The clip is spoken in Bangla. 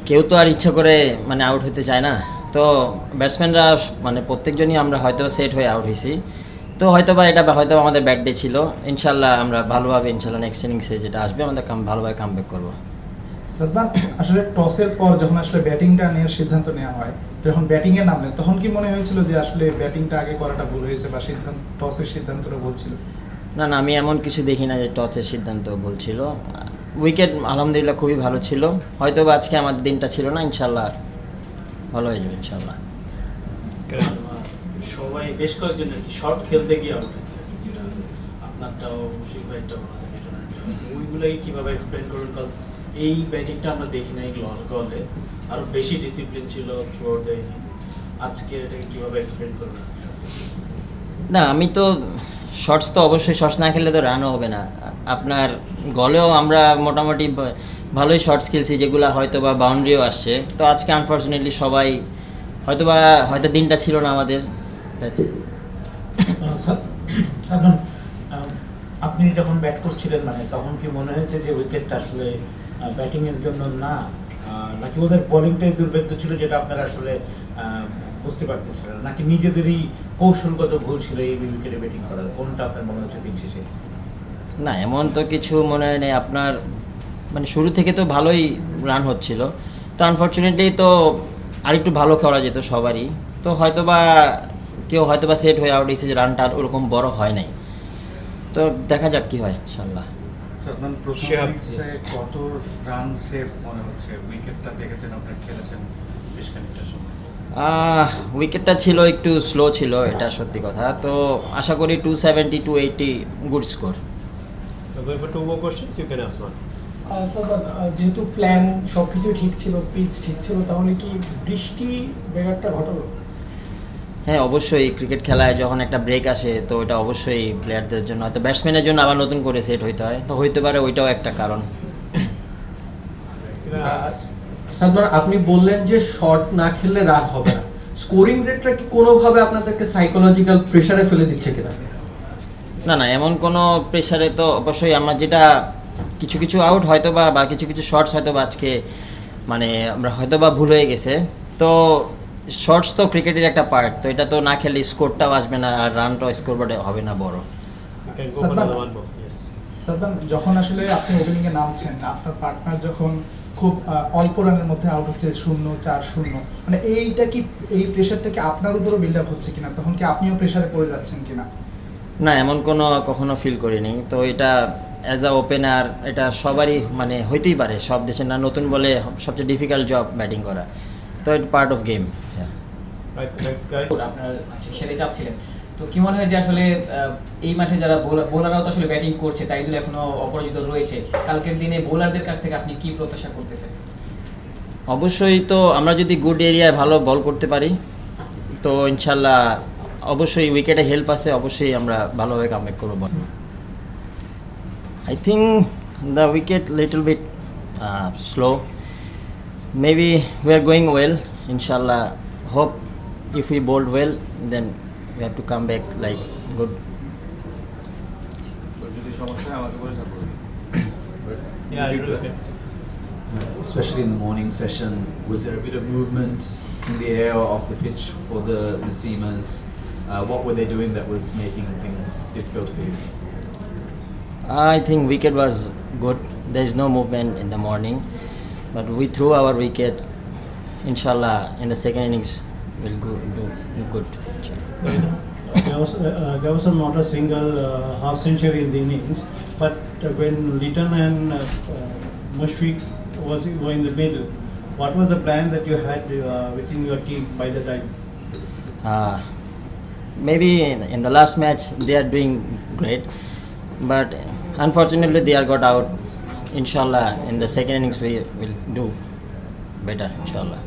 কেউ তো আর ইচ্ছা করে মানে আউট হতে চায় না। তো ব্যাটসম্যানরা মানে প্রত্যেকজনই আমরা হয়তো সেট হয়ে আউট হয়েছি। তো হয়তোবা এটা হয়তো আমাদের ব্যাড ডে ছিল। ইনশাল্লাহ আমরা ভালোভাবে ইনশাল্লাহ নেক্সট ইনিংসে যেটা আসবে আমাদের ভালোভাবে কামব্যাক করবো। সাদমান, আসলে টসের পর যখন আসলে ব্যাটিংটা নেওয়ার সিদ্ধান্ত নেওয়া হয়, যখন ব্যাটিংয়ে নামলেন তখন কি মনে হয়েছিল যে আসলে ব্যাটিংটা আগে করাটা ভুল হয়েছে বা টসের সিদ্ধান্তটা ভুল ছিল? না না, আমি এমন কিছু দেখি না যে টসের সিদ্ধান্ত বলছিল। উইকেট আলহামদুলিল্লাহ খুবই ভালো ছিল। হয়তো বা আজকে আমার দিনটা ছিল না, ইনশাল্লাহ ভালো হয়ে যাবে ইনশাল্লাহ। সবাই বেশ কয়েকজন আর কি শর্ট খেলতে গিয়ে আউট হয়েছে, আপনারটাও মুশফিক ভাইটাও, ওইগুলাই কিভাবে এক্সপ্লেন করুন? বিকজ এই ব্যাটিংটা আমরা দেখি নাই গলে, আরো বেশি ডিসিপ্লিন ছিল থ্রু আউট দ্য ইনিংস। আজকে এটাকে কিভাবে এক্সপ্লেন করবেন? না, আমি তো শর্টস তো অবশ্যই, শর্টস না খেললে তো রানও হবে না। আপনার গলেও আমরা মোটামুটি ভালোই শর্টস খেলছি, যেগুলো হয়তো বা বাউন্ডারিও আসছে। তো আজকে আনফর্চুনেটলি সবাই হয়তো দিনটা ছিল না আমাদের। সাদমান, আপনি যখন ব্যাট করছিলেন মানে তখন কি মনে হয়েছে যে উইকেটটা আসলে ব্যাটিংয়ের জন্য না, নাকি ওদের বোলিংটাই দুর্ভেদ্য ছিল যেটা আপনারা আসলে বুঝতে পারতেছিলেন, নাকি নিজেদেরই কৌশলগত ভুল ছিল এই উইকেটে ব্যাটিং করার? কোনটা আপনার মনে হচ্ছে দিন শেষে? না, এমন তো কিছু মনে হয় নেই। আপনার মানে শুরু থেকে তো ভালোই রান হচ্ছিল। তো আনফর্চুনেটলি তো আরেকটু ভালো করা যেত সবারই। তো হয়তোবা কেউ হয়তোবা সেট হয়ে আউট হয়েছে যে রানটা আর ওরকম বড় হয় নাই। তো দেখা যাক কি হয় ইনশাল্লাহ। সাদমান, প্রথম ইনিংসে কত রান সেভ মনে হচ্ছে? উইকেটটা দেখেছেন, আপনি খেলেছেন বেশ খানিকটা সময়। উইকেটটা ছিল একটু স্লো ছিল, এটা সত্যি কথা। তো আশা করি 270 280 গুড স্কোর। যেহেতু প্ল্যান সবকিছু ঠিক ছিল, পিচ ঠিক ছিল, তাহলে কি বৃষ্টি ব্যাঘাতটা ঘটালো? হ্যাঁ, অবশ্যই ক্রিকেট খেলায় যখন একটা ব্রেক আসে তো ওটা অবশ্যই প্লেয়ারদের জন্য, হয়তো ব্যাটসম্যানের জন্য আবার নতুন করে সেট হইতে হয়। তো হইতে পারে ওইটাও একটা কারণ। সাদমান, আপনি বললেন যে শর্ট না খেললে রান হবে না। স্কোরিং রেটটা কি কোনোভাবে আপনাদেরকে সাইকোলজিক্যাল প্রেসারে ফেলে দিচ্ছে কিনা? না না, এমন কোনো প্রেসারে তো অবশ্যই আমরা যেটা কিছু কিছু আউট হয়তো বা কিছু কিছু শর্টস হয়তো বা আজকে মানে আমরা হয়তো বা ভুল হয়ে গেছে। তো শর্টস তো ক্রিকেটের একটা পার্ট। তো এটা তো না খেললে স্কোরটাও আসবে না, আর রানটাও স্কোর বোর্ডে হবে না বড়। সাদমান, যখন আসলে আপনি ওপেনিংয়ে নামছেন, আপনার পার্টনার যখন খুব অল্প রানের মধ্যে আউট হচ্ছে 0-4-0, মানে এইটা কি, এই প্রেশারটা কি আপনার উপরও বিল্ড আপ হচ্ছে কিনা? তখন কি আপনিও প্রেশারে পড়ে যাচ্ছেন কিনা? না, এমন কখনো ফিল করিনি। তো এটা অ্যাজ আ ওপেনার এটা সবারই মানে হইতেই পারে, সব দেশের না নতুন বলে সবচেয়ে ডিফিকাল্ট জব ব্যাটিং করা। তো ইট পার্ট অফ গেম। আপনার সেরে চাচ্ছিলেন, তো কি মনে হয় যে আসলে এই মাঠে যারা বোলাররাও তো আসলে ব্যাটিং করছে, তাই জন্য এখনো অপরাজিত রয়েছে, কালকের দিনে বোলারদের কাছ থেকে আপনি কি প্রত্যাশা করতেছেন? অবশ্যই তো আমরা যদি গুড এরিয়ায় ভালো বল করতে পারি তো ইনশাল্লাহ অবশ্যই উইকেটে হেল্প আছে, অবশ্যই আমরা ভালোভাবে কামব্যাক করবো। I think the wicket little bit slow. Maybe we are going well. Inshallah, hope if we bowled well, then we have to come back like good. Especially in the morning session, was there a bit of movement in the air off the pitch for the seamers? What were they doing that was making things difficult for you? I think wicket was good. There is no movement in the morning, but we threw our wicket. Inshallah, in the second innings, we'll do good. There was not a single half century in the innings, but when Litton and Mushfiq were in the middle, what was the plan that you had within your team by the time? Maybe in the last match they are doing great, but unfortunately they are got out. Inshallah, in the second innings we will do better, inshallah.